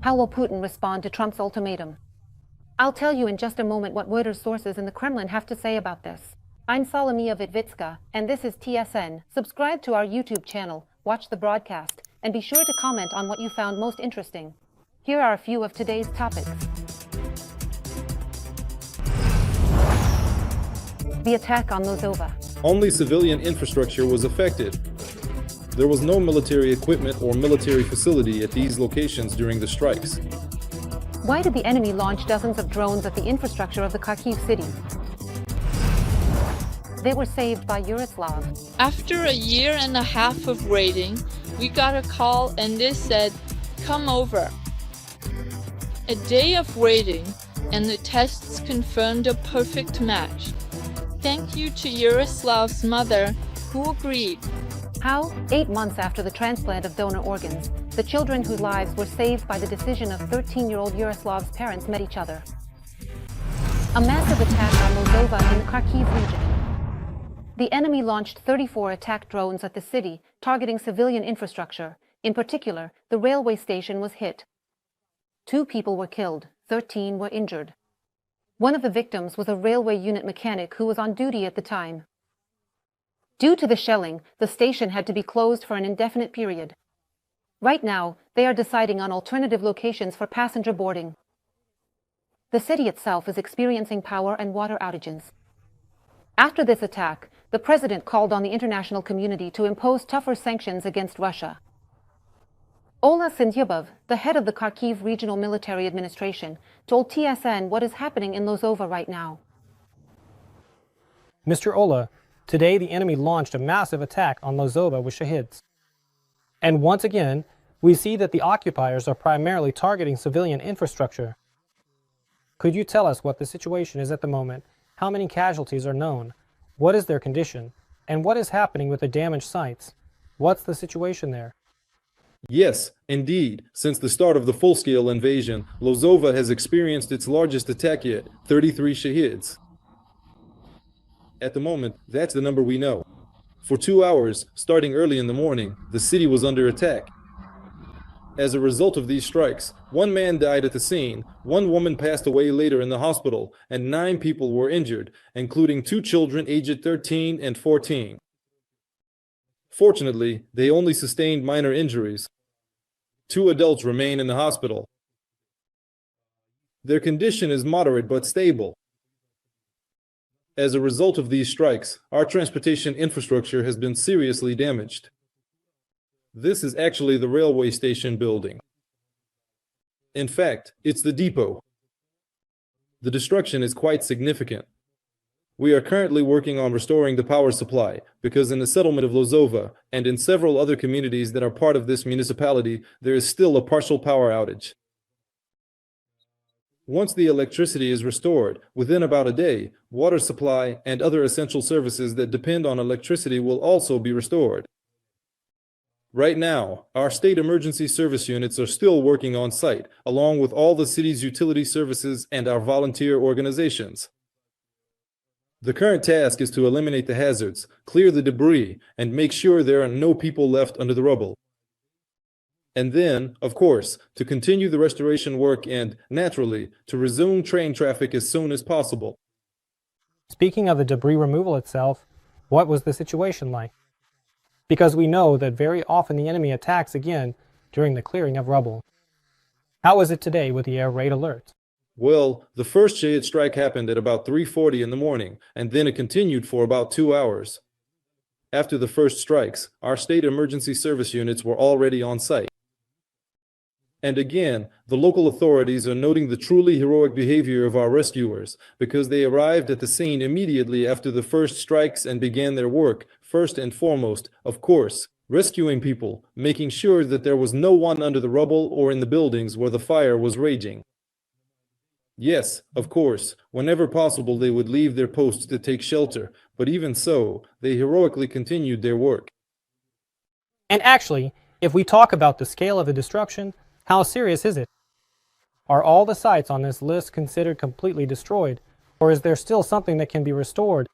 How will Putin respond to Trump's ultimatum? I'll tell you in just a moment what Reuters sources in the Kremlin have to say about this. I'm Solomia Vitvitska, and this is TSN. Subscribe to our YouTube channel, watch the broadcast, and be sure to comment on what you found most interesting. Here are a few of today's topics. The attack on Moldova. Only civilian infrastructure was affected. There was no military equipment or military facility at these locations during the strikes. Why did the enemy launch dozens of drones at the infrastructure of the Kharkiv city? They were saved by Yaroslav. After a year and a half of raiding, we got a call and they said, "Come over." A day of raiding, and the tests confirmed a perfect match. Thank you to Yaroslav's mother, who agreed. How, 8 months after the transplant of donor organs, the children whose lives were saved by the decision of 13-year-old Yaroslav's parents met each other. A massive attack on Moldova in the Kharkiv region. The enemy launched 34 attack drones at the city, targeting civilian infrastructure. In particular, the railway station was hit. 2 people were killed, 13 were injured. One of the victims was a railway unit mechanic who was on duty at the time. Due to the shelling, the station had to be closed for an indefinite period. Right now, they are deciding on alternative locations for passenger boarding. The city itself is experiencing power and water outages. After this attack, the president called on the international community to impose tougher sanctions against Russia. Ola Sindyubov, the head of the Kharkiv Regional Military Administration, told TSN what is happening in Moldova right now. Mr. Ola, today the enemy launched a massive attack on Moldova with Shahids. And once again, we see that the occupiers are primarily targeting civilian infrastructure. Could you tell us what the situation is at the moment? How many casualties are known? What is their condition? And what is happening with the damaged sites? What's the situation there? Yes, indeed. Since the start of the full-scale invasion, Moldova has experienced its largest attack yet, 33 Shahids. At the moment, that's the number we know. For 2 hours, starting early in the morning, the city was under attack. As a result of these strikes, 1 man died at the scene, 1 woman passed away later in the hospital, and 9 people were injured, including 2 children aged 13 and 14. Fortunately, they only sustained minor injuries. 2 adults remain in the hospital. Their condition is moderate but stable. As a result of these strikes, our transportation infrastructure has been seriously damaged. This is actually the railway station building. In fact, it's the depot. The destruction is quite significant. We are currently working on restoring the power supply, because in the settlement of Moldova and in several other communities that are part of this municipality, there is still a partial power outage. Once the electricity is restored, within about a day, water supply and other essential services that depend on electricity will also be restored. Right now, our state emergency service units are still working on site, along with all the city's utility services and our volunteer organizations. The current task is to eliminate the hazards, clear the debris, and make sure there are no people left under the rubble. And then, of course, to continue the restoration work and, naturally, to resume train traffic as soon as possible. Speaking of the debris removal itself, what was the situation like? Because we know that very often the enemy attacks again during the clearing of rubble. How is it today with the air raid alert? Well, the first Shahid strike happened at about 3:40 in the morning, and then it continued for about 2 hours. After the first strikes, our state emergency service units were already on site. And again, the local authorities are noting the truly heroic behavior of our rescuers, because they arrived at the scene immediately after the first strikes and began their work, first and foremost, of course, rescuing people, making sure that there was no one under the rubble or in the buildings where the fire was raging. Yes, of course, whenever possible they would leave their posts to take shelter, but even so, they heroically continued their work. And actually, if we talk about the scale of the destruction, how serious is it? Are all the sites on this list considered completely destroyed, or is there still something that can be restored?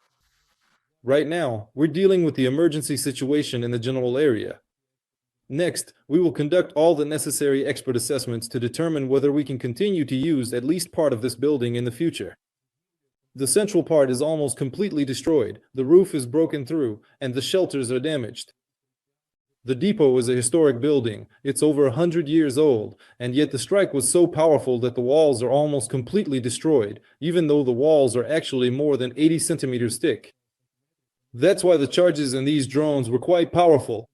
Right now, we're dealing with the emergency situation in the general area. Next, we will conduct all the necessary expert assessments to determine whether we can continue to use at least part of this building in the future. The central part is almost completely destroyed, the roof is broken through, and the shelters are damaged. The depot is a historic building, it's over 100 years old, and yet the strike was so powerful that the walls are almost completely destroyed, even though the walls are actually more than 80 centimeters thick. That's why the charges in these drones were quite powerful.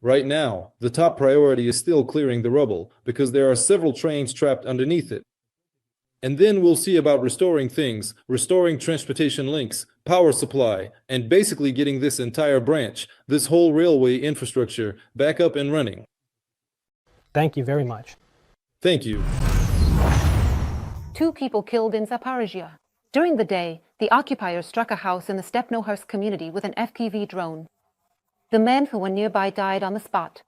Right now, the top priority is still clearing the rubble, because there are several trains trapped underneath it. And then we'll see about restoring things, restoring transportation links, power supply, and basically getting this entire branch, this whole railway infrastructure, back up and running. Thank you very much. Thank you. 2 people killed in Zaporizhia. During the day, the occupiers struck a house in the Stepnohursk community with an FPV drone. The men who were nearby died on the spot.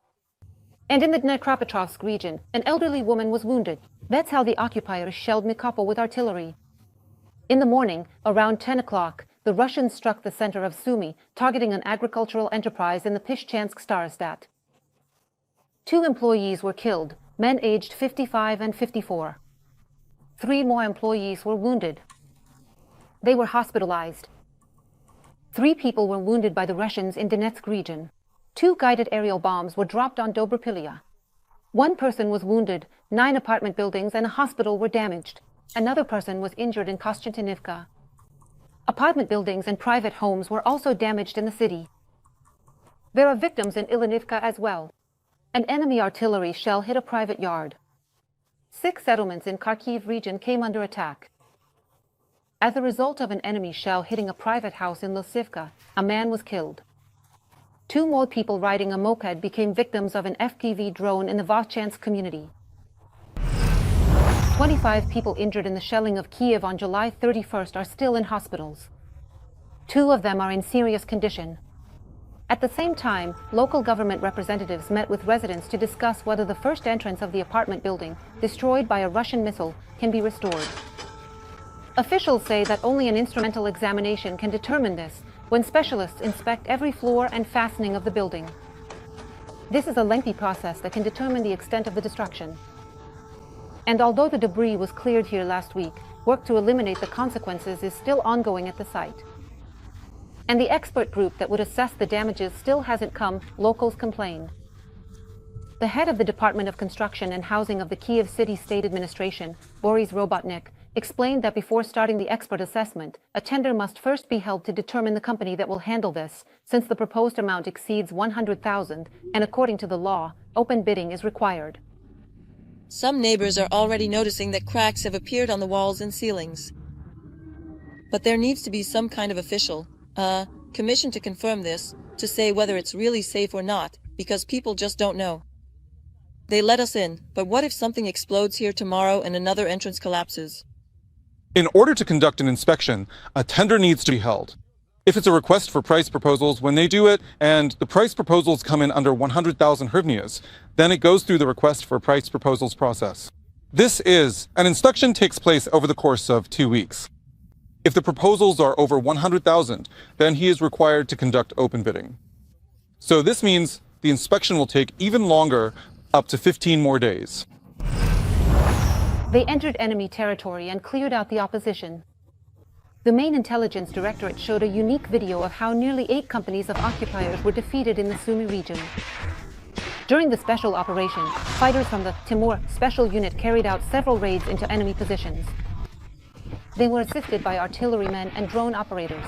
And in the Dnipropetrovsk region, an elderly woman was wounded. That's how the occupiers shelled Nikopol with artillery. In the morning, around 10 o'clock, the Russians struck the center of Sumy, targeting an agricultural enterprise in the Pishchansk Starostat. 2 employees were killed, men aged 55 and 54. 3 more employees were wounded. They were hospitalized. 3 people were wounded by the Russians in Donetsk region. 2 guided aerial bombs were dropped on Dobropilya. 1 person was wounded, 9 apartment buildings and a hospital were damaged. Another person was injured in Kostantinivka. Apartment buildings and private homes were also damaged in the city. There are victims in Ilinivka as well. An enemy artillery shell hit a private yard. 6 settlements in Kharkiv region came under attack. As a result of an enemy shell hitting a private house in Losivka, a man was killed. 2 more people riding a moped became victims of an FPV drone in the Vovchansk community. 25 people injured in the shelling of Kiev on July 31st are still in hospitals. 2 of them are in serious condition. At the same time, local government representatives met with residents to discuss whether the first entrance of the apartment building, destroyed by a Russian missile, can be restored. Officials say that only an instrumental examination can determine this, when specialists inspect every floor and fastening of the building. This is a lengthy process that can determine the extent of the destruction. And although the debris was cleared here last week, work to eliminate the consequences is still ongoing at the site. And the expert group that would assess the damages still hasn't come, locals complain. The head of the Department of Construction and Housing of the Kiev City State Administration, Boris Robotnik, explained that before starting the expert assessment, a tender must first be held to determine the company that will handle this, since the proposed amount exceeds 100,000, and according to the law, open bidding is required. Some neighbors are already noticing that cracks have appeared on the walls and ceilings. But there needs to be some kind of official, commission to confirm this, to say whether it's really safe or not, because people just don't know. They let us in, but what if something explodes here tomorrow and another entrance collapses? In order to conduct an inspection, a tender needs to be held. If it's a request for price proposals, when they do it and the price proposals come in under 100,000 hryvnias, then it goes through the request for price proposals process. An inspection takes place over the course of 2 weeks. If the proposals are over 100,000, then he is required to conduct open bidding. So this means the inspection will take even longer, up to 15 more days. They entered enemy territory and cleared out the opposition. The main intelligence directorate showed a unique video of how nearly 8 companies of occupiers were defeated in the Sumy region. During the special operation, fighters from the Timur Special Unit carried out several raids into enemy positions. They were assisted by artillerymen and drone operators.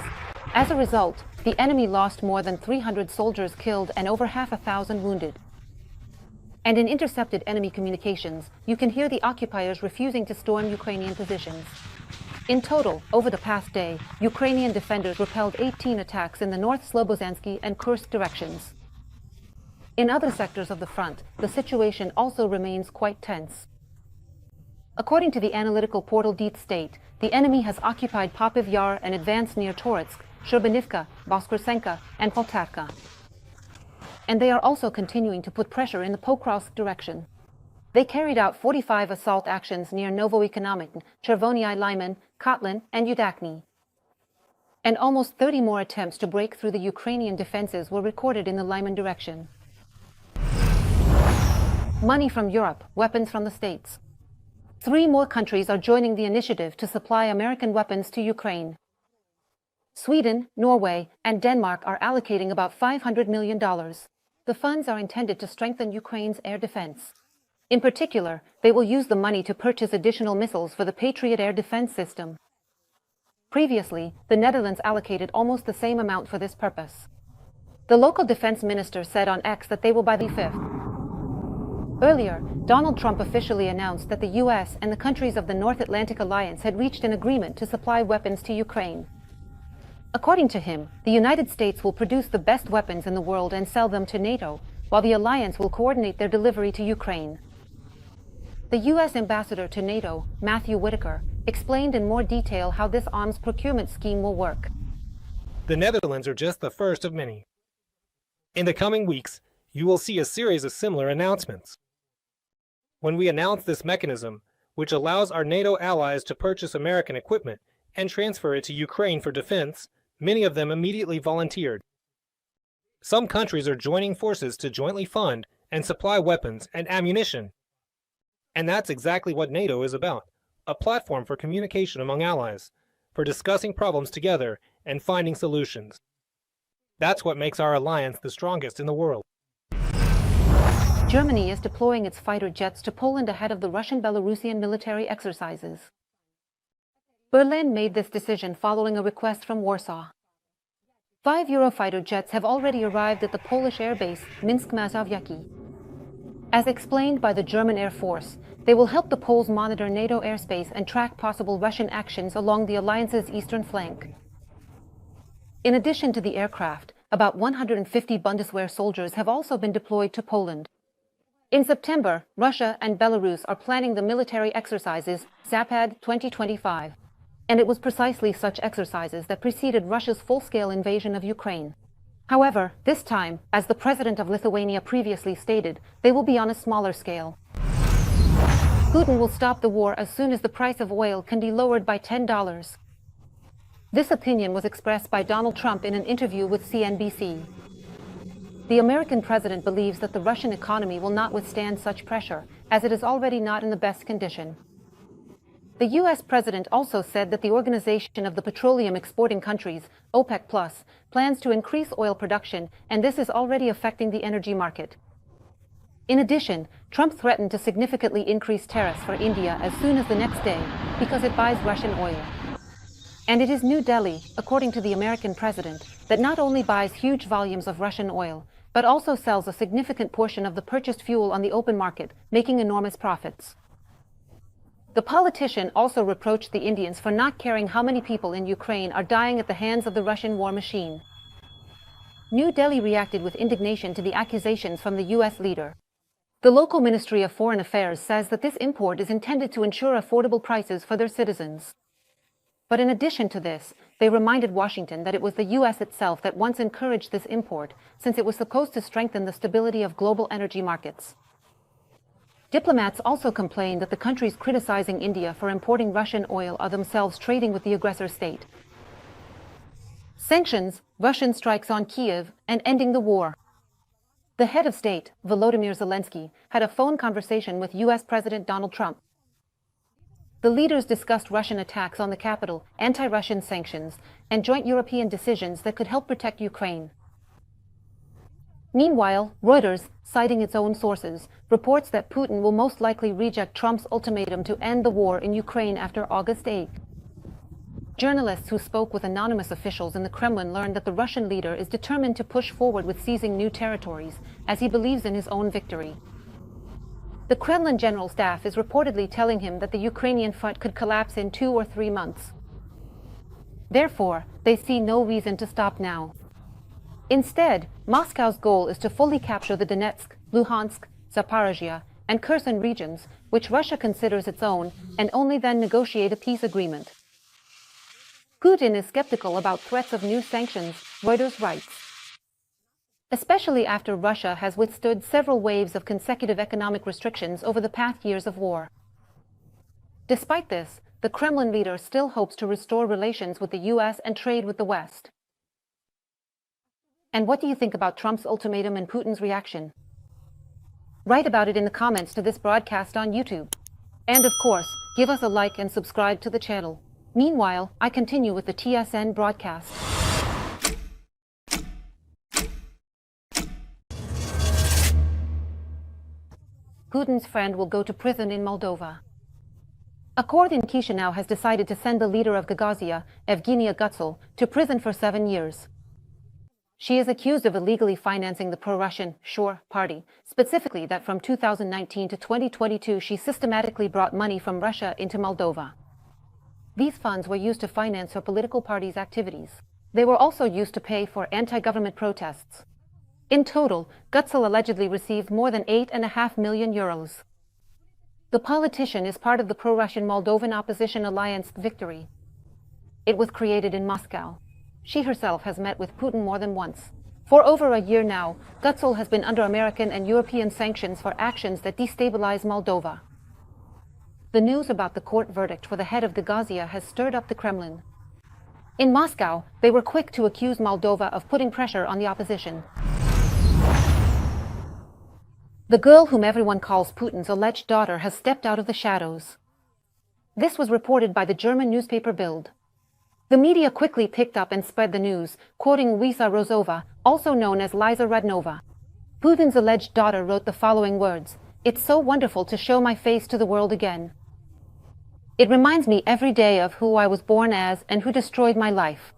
As a result, the enemy lost more than 300 soldiers killed and over 500 wounded. And in intercepted enemy communications, you can hear the occupiers refusing to storm Ukrainian positions. In total, over the past day, Ukrainian defenders repelled 18 attacks in the North Slobozansky and Kursk directions. In other sectors of the front, the situation also remains quite tense. According to the analytical portal Deep State, the enemy has occupied Popiv Yar and advanced near Toretsk, Sherbanivka, Voskresenka, and Poltavka. And they are also continuing to put pressure in the Pokrovsk direction. They carried out 45 assault actions near Novoekonomik, Chervoniy Lyman, Kotlin, and Udakny. And almost 30 more attempts to break through the Ukrainian defenses were recorded in the Lyman direction. money from Europe, weapons from the States. 3 more countries are joining the initiative to supply American weapons to Ukraine. Sweden, Norway, and Denmark are allocating about $500 million. The funds are intended to strengthen Ukraine's air defense. In particular, they will use the money to purchase additional missiles for the Patriot air defense system. Previously, the Netherlands allocated almost the same amount for this purpose. The local defense minister said on X that they will buy the 5th. Earlier, Donald Trump officially announced that the U.S. and the countries of the North Atlantic Alliance had reached an agreement to supply weapons to Ukraine. According to him, the United States will produce the best weapons in the world and sell them to NATO, while the alliance will coordinate their delivery to Ukraine. The U.S. ambassador to NATO, Matthew Whitaker, explained in more detail how this arms procurement scheme will work. The Netherlands are just the first of many. In the coming weeks, you will see a series of similar announcements. When we announce this mechanism, which allows our NATO allies to purchase American equipment and transfer it to Ukraine for defense, many of them immediately volunteered. Some countries are joining forces to jointly fund and supply weapons and ammunition. And that's exactly what NATO is about, a platform for communication among allies, for discussing problems together and finding solutions. That's what makes our alliance the strongest in the world. Germany is deploying its fighter jets to Poland ahead of the Russian-Belarusian military exercises. Berlin made this decision following a request from Warsaw. 5 Eurofighter jets have already arrived at the Polish airbase Minsk-Mazowiecki. As explained by the German Air Force, they will help the Poles monitor NATO airspace and track possible Russian actions along the alliance's eastern flank. In addition to the aircraft, about 150 Bundeswehr soldiers have also been deployed to Poland. In September, Russia and Belarus are planning the military exercises Zapad 2025. And it was precisely such exercises that preceded Russia's full-scale invasion of Ukraine. However, this time, as the president of Lithuania previously stated, they will be on a smaller scale. Putin will stop the war as soon as the price of oil can be lowered by $10. This opinion was expressed by Donald Trump in an interview with CNBC. The American president believes that the Russian economy will not withstand such pressure, as it is already not in the best condition. The U.S. president also said that the Organization of the Petroleum Exporting Countries, OPEC+, plans to increase oil production, and this is already affecting the energy market. In addition, Trump threatened to significantly increase tariffs for India as soon as the next day because it buys Russian oil. And it is New Delhi, according to the American president, that not only buys huge volumes of Russian oil, but also sells a significant portion of the purchased fuel on the open market, making enormous profits. The politician also reproached the Indians for not caring how many people in Ukraine are dying at the hands of the Russian war machine. New Delhi reacted with indignation to the accusations from the U.S. leader. The local Ministry of Foreign Affairs says that this import is intended to ensure affordable prices for their citizens. But in addition to this, they reminded Washington that it was the U.S. itself that once encouraged this import, since it was supposed to strengthen the stability of global energy markets. Diplomats also complained that the countries criticizing India for importing Russian oil are themselves trading with the aggressor state. Sanctions, Russian strikes on Kiev, and ending the war. The head of state, Volodymyr Zelensky, had a phone conversation with U.S. President Donald Trump. The leaders discussed Russian attacks on the capital, anti-Russian sanctions, and joint European decisions that could help protect Ukraine. Meanwhile, Reuters, citing its own sources, reports that Putin will most likely reject Trump's ultimatum to end the war in Ukraine after August 8. Journalists who spoke with anonymous officials in the Kremlin learned that the Russian leader is determined to push forward with seizing new territories, as he believes in his own victory. The Kremlin General Staff is reportedly telling him that the Ukrainian front could collapse in 2 or 3 months. Therefore, they see no reason to stop now. Instead, Moscow's goal is to fully capture the Donetsk, Luhansk, Zaporizhia, and Kherson regions, which Russia considers its own, and only then negotiate a peace agreement. Putin is skeptical about threats of new sanctions, Reuters writes. Especially after Russia has withstood several waves of consecutive economic restrictions over the past years of war. Despite this, the Kremlin leader still hopes to restore relations with the U.S. and trade with the West. And what do you think about Trump's ultimatum and Putin's reaction? Write about it in the comments to this broadcast on YouTube. And of course, give us a like and subscribe to the channel. Meanwhile, I continue with the TSN broadcast. Putin's friend will go to prison in Moldova. A court in Chisinau has decided to send the leader of Gagauzia, Evgenia Gutzel, to prison for 7 years. She is accused of illegally financing the pro-Russian Shor party, specifically that from 2019 to 2022 she systematically brought money from Russia into Moldova. These funds were used to finance her political party's activities. They were also used to pay for anti-government protests. In total, Gutzel allegedly received more than 8.5 million euros. The politician is part of the pro-Russian Moldovan opposition alliance Victory. It was created in Moscow. She herself has met with Putin more than once. For over a year now, Gutzel has been under American and European sanctions for actions that destabilize Moldova. The news about the court verdict for the head of Gagauzia has stirred up the Kremlin. In Moscow, they were quick to accuse Moldova of putting pressure on the opposition. The girl whom everyone calls Putin's alleged daughter has stepped out of the shadows. This was reported by the German newspaper Bild. The media quickly picked up and spread the news, quoting Luisa Rozova, also known as Liza Rednova. Putin's alleged daughter wrote the following words: "It's so wonderful to show my face to the world again. It reminds me every day of who I was born as and who destroyed my life.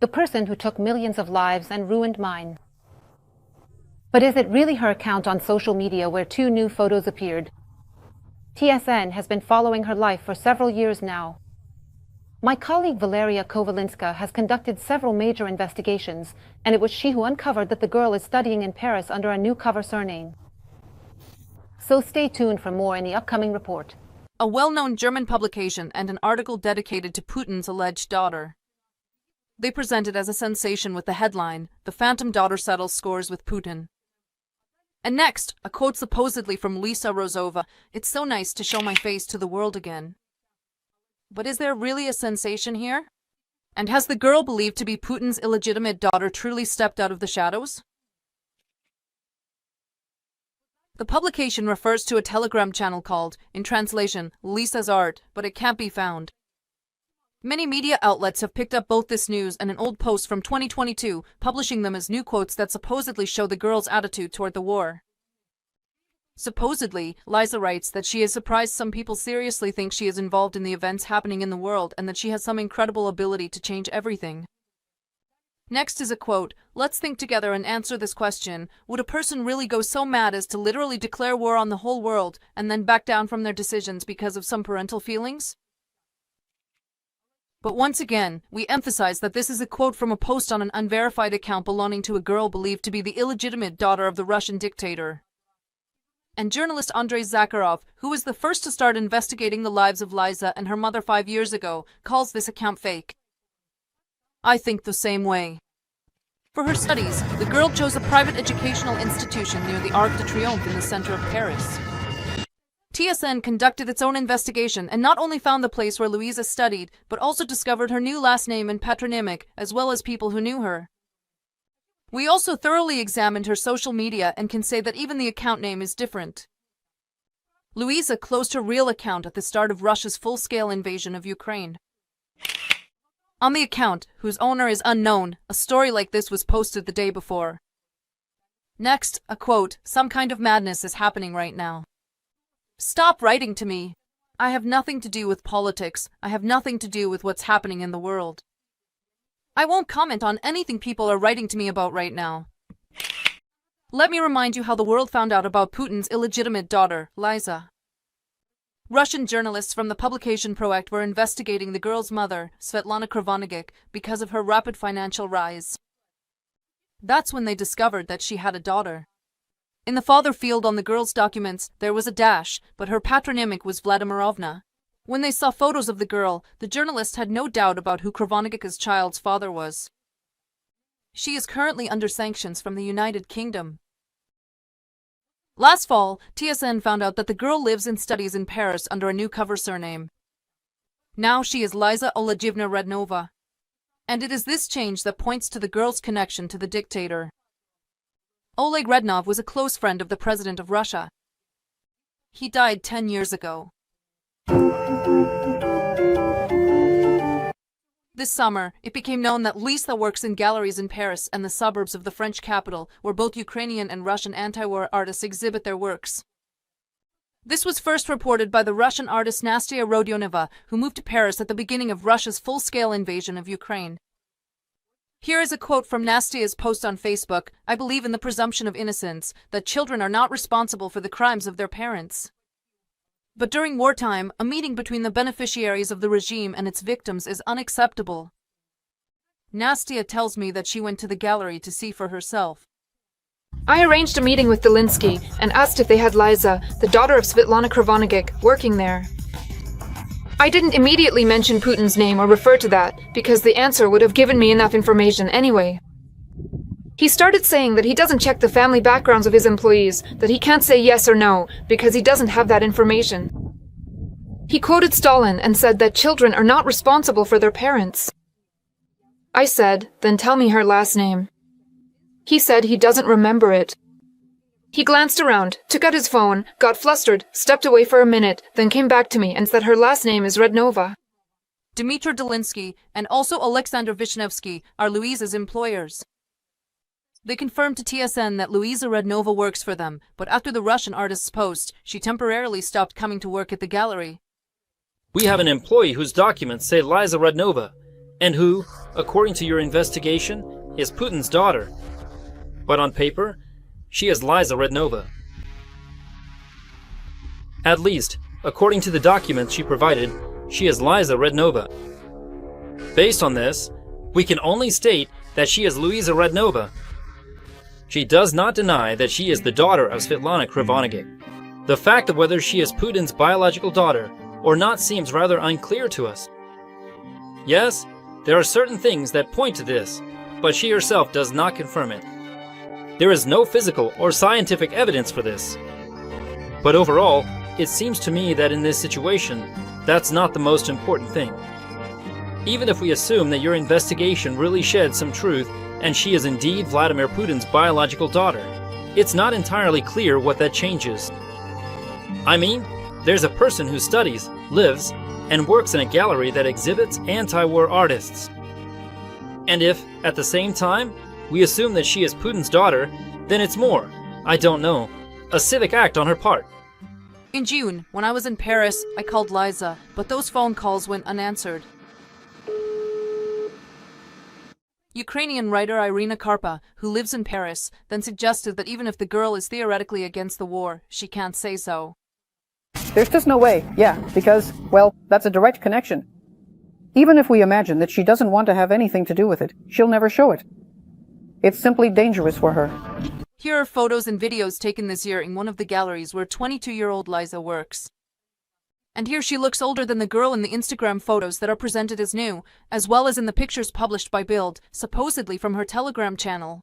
The person who took millions of lives and ruined mine." But is it really her account on social media where 2 new photos appeared? TSN has been following her life for several years now. My colleague Valeria Kovalinska has conducted several major investigations, and it was she who uncovered that the girl is studying in Paris under a new cover surname. So stay tuned for more in the upcoming report. A well-known German publication and an article dedicated to Putin's alleged daughter. They present it as a sensation with the headline, "The Phantom Daughter Settles Scores with Putin." And next, a quote supposedly from Lisa Rozova, "It's so nice to show my face to the world again." But is there really a sensation here? And has the girl believed to be Putin's illegitimate daughter truly stepped out of the shadows? The publication refers to a Telegram channel called, in translation, Lisa's Art, but it can't be found. Many media outlets have picked up both this news and an old post from 2022, publishing them as new quotes that supposedly show the girl's attitude toward the war. Supposedly, Liza writes that she is surprised some people seriously think she is involved in the events happening in the world and that she has some incredible ability to change everything. Next is a quote, "Let's think together and answer this question. Would a person really go so mad as to literally declare war on the whole world and then back down from their decisions because of some parental feelings?" But once again, we emphasize that this is a quote from a post on an unverified account belonging to a girl believed to be the illegitimate daughter of the Russian dictator. And journalist Andrei Zakharov, who was the first to start investigating the lives of Liza and her mother 5 years ago, calls this account fake. I think the same way. For her studies, the girl chose a private educational institution near the Arc de Triomphe in the center of Paris. TSN conducted its own investigation and not only found the place where Louisa studied, but also discovered her new last name and patronymic, as well as people who knew her. We also thoroughly examined her social media and can say that even the account name is different. Louisa closed her real account at the start of Russia's full-scale invasion of Ukraine. On the account, whose owner is unknown, a story like this was posted the day before. Next, a quote, "Some kind of madness is happening right now. Stop writing to me. I have nothing to do with politics. I have nothing to do with what's happening in the world. I won't comment on anything people are writing to me about right now. Let me remind you how the world found out about Putin's illegitimate daughter, Liza. Russian journalists from the publication Proact were investigating the girl's mother, Svetlana Kravonigic, because of her rapid financial rise. That's when they discovered that she had a daughter. In the father field on the girl's documents, there was a dash, but her patronymic was Vladimirovna. When they saw photos of the girl, the journalist had no doubt about who Kravonigic's child's father was. She is currently under sanctions from the United Kingdom. Last fall, TSN found out that the girl lives and studies in Paris under a new cover surname. Now she is Liza Olegievna Rednova. And it is this change that points to the girl's connection to the dictator. Oleg Rednov was a close friend of the President of Russia. He died 10 years ago. This summer, it became known that Lisa works in galleries in Paris and the suburbs of the French capital, where both Ukrainian and Russian anti-war artists exhibit their works. This was first reported by the Russian artist Nastya Rodionova, who moved to Paris at the beginning of Russia's full-scale invasion of Ukraine. Here is a quote from Nastya's post on Facebook: "I believe in the presumption of innocence, that children are not responsible for the crimes of their parents. But during wartime, a meeting between the beneficiaries of the regime and its victims is unacceptable." Nastya tells me that she went to the gallery to see for herself. I arranged a meeting with Zelensky and asked if they had Liza, the daughter of Svetlana Krivonigic, working there. I didn't immediately mention Putin's name or refer to that, because the answer would have given me enough information anyway. He started saying that he doesn't check the family backgrounds of his employees, that he can't say yes or no, because he doesn't have that information. He quoted Stalin and said that children are not responsible for their parents. I said, "Then tell me her last name." He said he doesn't remember it. He glanced around, took out his phone, got flustered, stepped away for a minute, then came back to me and said her last name is Rednova. Dmitry Dolinsky and also Alexander Vishnevsky are Louisa's employers. They confirmed to TSN that Luisa Rednova works for them, but after the Russian artist's post, she temporarily stopped coming to work at the gallery. We have an employee whose documents say Liza Rednova, and who, according to your investigation, is Putin's daughter. But on paper, she is Liza Rednova. At least, according to the documents she provided, she is Liza Rednova. Based on this, we can only state that she is Luisa Rednova. She does not deny that she is the daughter of Svetlana Krivonigic. The fact of whether she is Putin's biological daughter or not seems rather unclear to us. Yes, there are certain things that point to this, but she herself does not confirm it. There is no physical or scientific evidence for this. But overall, it seems to me that in this situation, that's not the most important thing. Even if we assume that your investigation really sheds some truth and she is indeed Vladimir Putin's biological daughter, it's not entirely clear what that changes. I mean, there's a person who studies, lives, and works in a gallery that exhibits anti-war artists. And if, at the same time, we assume that she is Putin's daughter, then it's more, I don't know, a civic act on her part. In June, when I was in Paris, I called Liza, but those phone calls went unanswered. Ukrainian writer Irina Karpa, who lives in Paris, then suggested that even if the girl is theoretically against the war, she can't say so. There's just no way, yeah, because, well, that's a direct connection. Even if we imagine that she doesn't want to have anything to do with it, she'll never show it. It's simply dangerous for her. Here are photos and videos taken this year in one of the galleries where 22-year-old Liza works. And here she looks older than the girl in the Instagram photos that are presented as new, as well as in the pictures published by Bild, supposedly from her Telegram channel.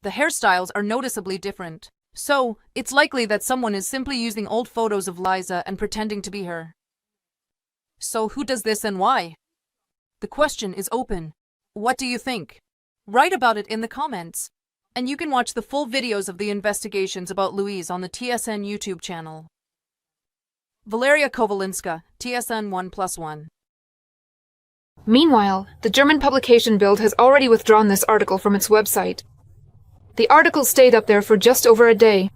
The hairstyles are noticeably different. So, it's likely that someone is simply using old photos of Liza and pretending to be her. So who does this and why? The question is open. What do you think? Write about it in the comments. And you can watch the full videos of the investigations about Louise on the TSN YouTube channel. Valeria Kovalinska, TSN 1+1. Meanwhile, the German publication Bild has already withdrawn this article from its website. The article stayed up there for just over a day.